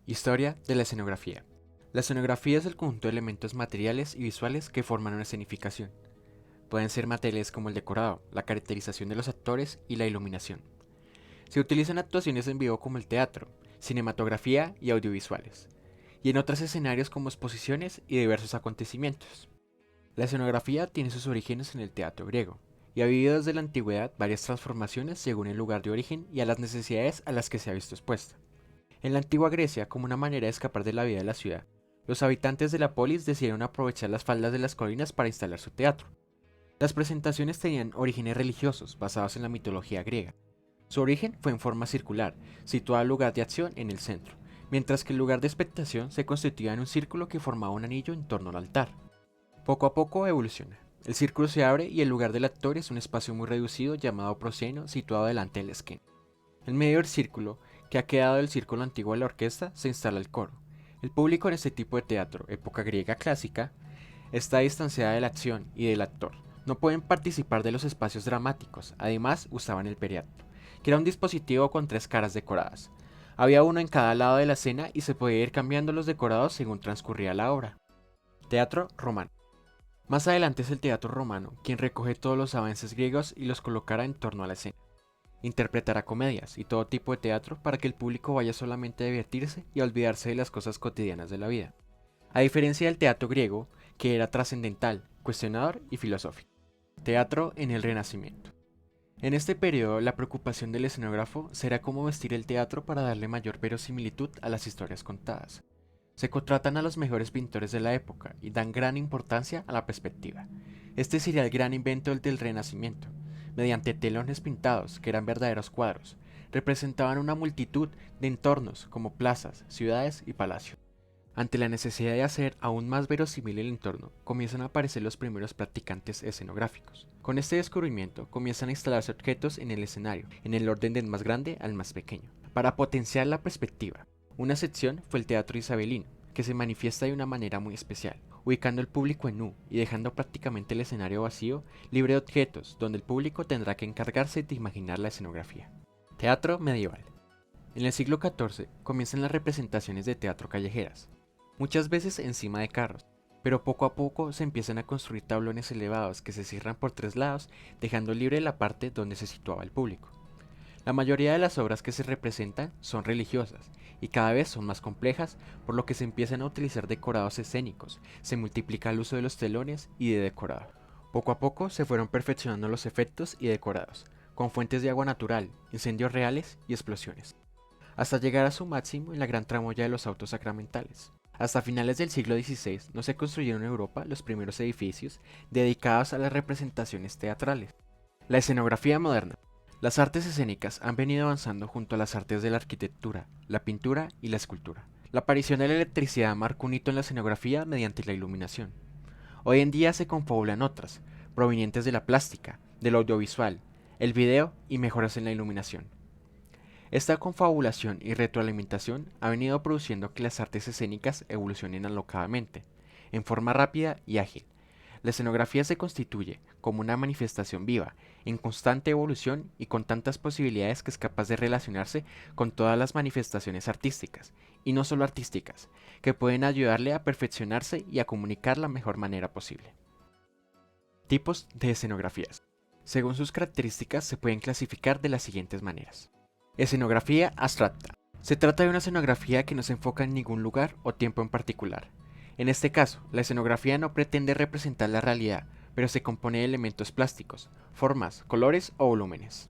Historia de la escenografía. La escenografía es el conjunto de elementos materiales y visuales que forman una escenificación. Pueden ser materiales como el decorado, la caracterización de los actores y la iluminación. Se utilizan actuaciones en vivo como el teatro, cinematografía y audiovisuales, y en otros escenarios como exposiciones y diversos acontecimientos. La escenografía tiene sus orígenes en el teatro griego, y ha vivido desde la antigüedad varias transformaciones según el lugar de origen y a las necesidades a las que se ha visto expuesta. En la antigua Grecia, como una manera de escapar de la vida de la ciudad, los habitantes de la polis decidieron aprovechar las faldas de las colinas para instalar su teatro. Las presentaciones tenían orígenes religiosos basados en la mitología griega. Su origen fue en forma circular, situado el lugar de acción en el centro, mientras que el lugar de expectación se constituía en un círculo que formaba un anillo en torno al altar. Poco a poco evoluciona. El círculo se abre y el lugar del actor es un espacio muy reducido llamado proscenio situado delante del esquema. En medio del círculo, que ha quedado del círculo antiguo de la orquesta, se instala el coro. El público en este tipo de teatro, época griega clásica, está distanciada de la acción y del actor. No pueden participar de los espacios dramáticos, además usaban el periapto, que era un dispositivo con 3 caras decoradas. Había uno en cada lado de la escena y se podía ir cambiando los decorados según transcurría la obra. Teatro romano. Más adelante es el teatro romano quien recoge todos los avances griegos y los colocará en torno a la escena. Interpretará comedias y todo tipo de teatro para que el público vaya solamente a divertirse y a olvidarse de las cosas cotidianas de la vida. A diferencia del teatro griego, que era trascendental, cuestionador y filosófico. Teatro en el Renacimiento. En este periodo, la preocupación del escenógrafo será cómo vestir el teatro para darle mayor verosimilitud a las historias contadas. Se contratan a los mejores pintores de la época y dan gran importancia a la perspectiva. Este sería el gran invento del Renacimiento. Mediante telones pintados, que eran verdaderos cuadros, representaban una multitud de entornos como plazas, ciudades y palacios. Ante la necesidad de hacer aún más verosímil el entorno, comienzan a aparecer los primeros practicantes escenográficos. Con este descubrimiento, comienzan a instalarse objetos en el escenario, en el orden del más grande al más pequeño, para potenciar la perspectiva. Una excepción fue el teatro isabelino, que se manifiesta de una manera muy especial, ubicando el público en U y dejando prácticamente el escenario vacío, libre de objetos, donde el público tendrá que encargarse de imaginar la escenografía. Teatro medieval. En el siglo XIV comienzan las representaciones de teatro callejeras, muchas veces encima de carros, pero poco a poco se empiezan a construir tablones elevados que se cierran por 3 lados, dejando libre la parte donde se situaba el público. La mayoría de las obras que se representan son religiosas y cada vez son más complejas, por lo que se empiezan a utilizar decorados escénicos, se multiplica el uso de los telones y de decorado. Poco a poco se fueron perfeccionando los efectos y decorados, con fuentes de agua natural, incendios reales y explosiones, hasta llegar a su máximo en la gran tramoya de los autos sacramentales. Hasta finales del siglo XVI no se construyeron en Europa los primeros edificios dedicados a las representaciones teatrales. La escenografía moderna. Las artes escénicas han venido avanzando junto a las artes de la arquitectura, la pintura y la escultura. La aparición de la electricidad marcó un hito en la escenografía mediante la iluminación. Hoy en día se confabulan otras, provenientes de la plástica, del audiovisual, el video y mejoras en la iluminación. Esta confabulación y retroalimentación ha venido produciendo que las artes escénicas evolucionen alocadamente, en forma rápida y ágil. La escenografía se constituye como una manifestación viva, en constante evolución y con tantas posibilidades que es capaz de relacionarse con todas las manifestaciones artísticas, y no solo artísticas, que pueden ayudarle a perfeccionarse y a comunicar la mejor manera posible. Tipos de escenografías. Según sus características se pueden clasificar de las siguientes maneras. Escenografía abstracta. Se trata de una escenografía que no se enfoca en ningún lugar o tiempo en particular. En este caso, la escenografía no pretende representar la realidad, pero se compone de elementos plásticos, formas, colores o volúmenes.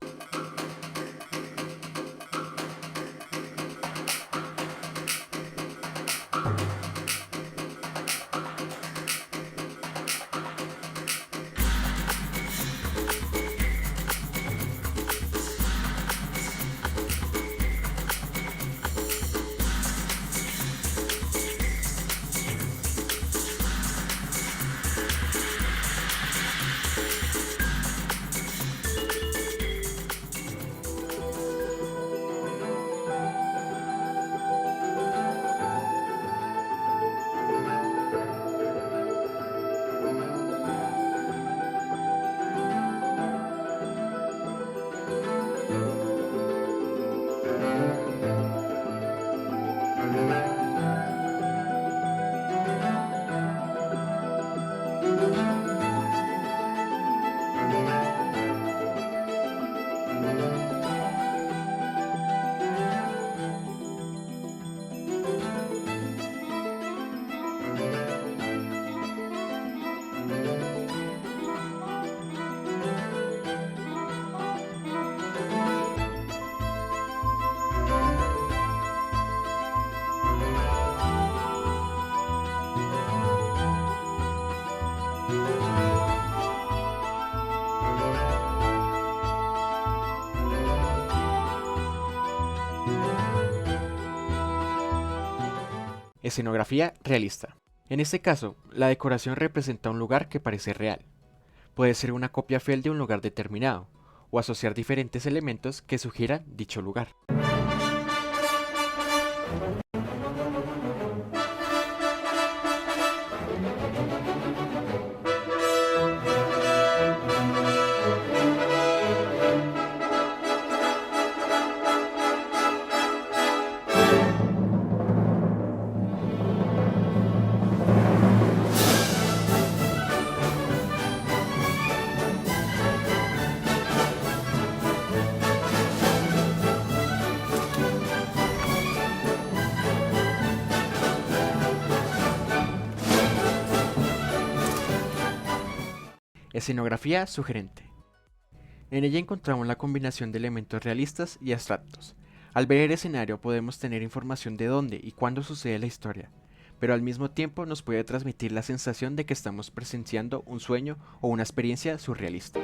Escenografía realista. En este caso, la decoración representa un lugar que parece real. Puede ser una copia fiel de un lugar determinado, o asociar diferentes elementos que sugieran dicho lugar. Escenografía sugerente. En ella encontramos la combinación de elementos realistas y abstractos. Al ver el escenario podemos tener información de dónde y cuándo sucede la historia, pero al mismo tiempo nos puede transmitir la sensación de que estamos presenciando un sueño o una experiencia surrealista.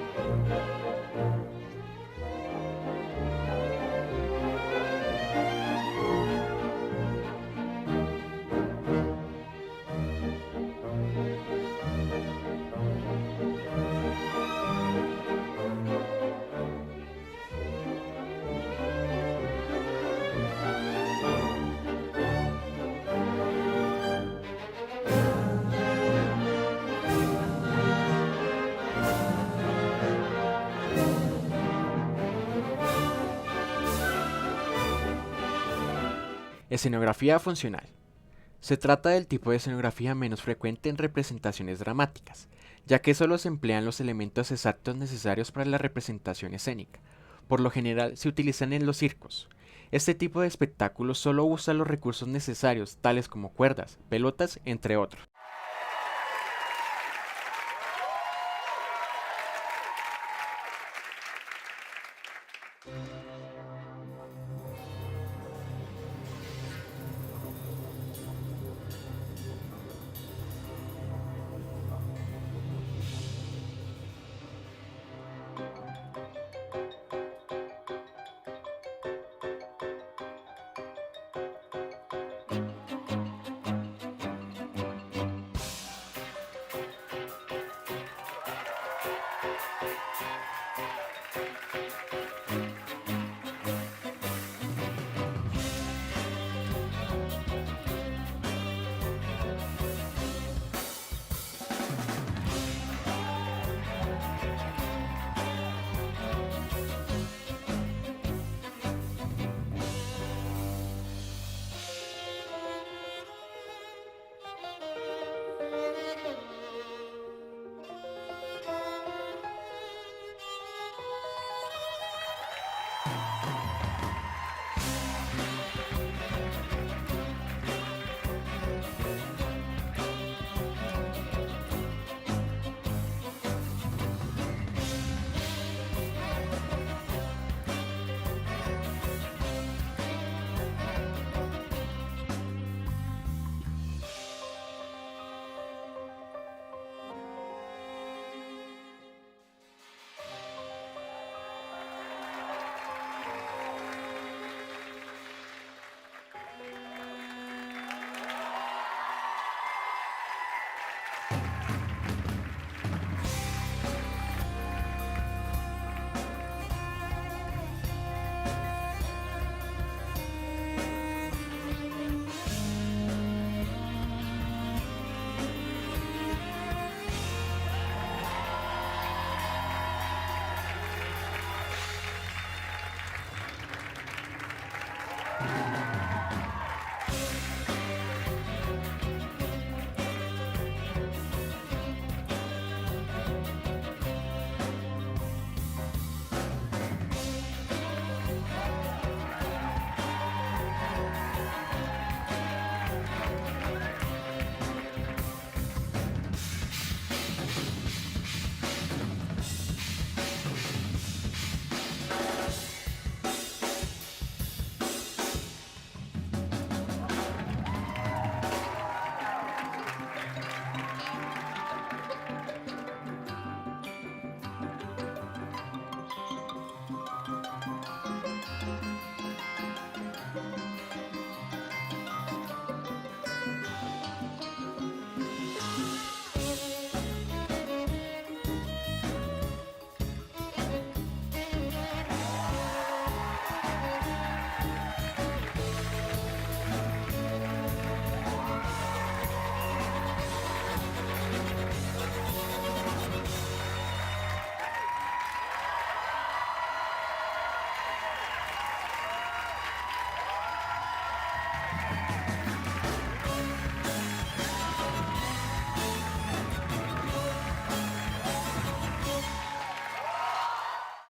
Escenografía funcional. Se trata del tipo de escenografía menos frecuente en representaciones dramáticas, ya que solo se emplean los elementos exactos necesarios para la representación escénica. Por lo general se utilizan en los circos. Este tipo de espectáculos solo usa los recursos necesarios, tales como cuerdas, pelotas, entre otros.